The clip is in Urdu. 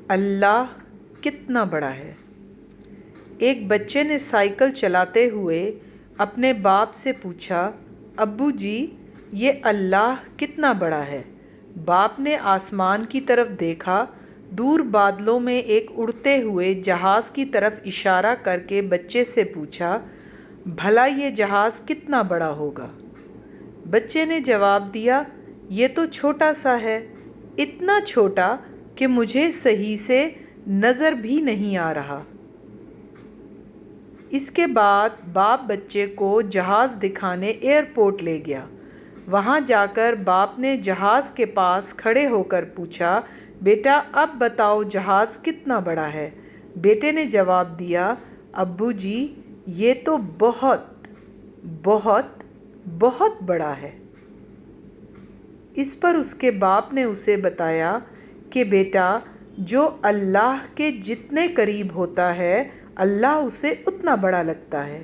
اللہ کتنا بڑا ہے۔ ایک بچے نے سائیکل چلاتے ہوئے اپنے باپ سے پوچھا، ابو جی یہ اللہ کتنا بڑا ہے؟ باپ نے آسمان کی طرف دیکھا، دور بادلوں میں ایک اڑتے ہوئے جہاز کی طرف اشارہ کر کے بچے سے پوچھا، بھلا یہ جہاز کتنا بڑا ہوگا؟ بچے نے جواب دیا، یہ تو چھوٹا سا ہے، اتنا چھوٹا کہ مجھے صحیح سے نظر بھی نہیں آ رہا۔ اس کے بعد باپ بچے کو جہاز دکھانے ایئرپورٹ لے گیا۔ وہاں جا کر باپ نے جہاز کے پاس کھڑے ہو کر پوچھا، بیٹا اب بتاؤ جہاز کتنا بڑا ہے؟ بیٹے نے جواب دیا، ابو جی یہ تو بہت بہت بہت بڑا ہے۔ اس پر اس کے باپ نے اسے بتایا کہ بیٹا جو اللہ کے جتنے قریب ہوتا ہے اللہ اسے اتنا بڑا لگتا ہے۔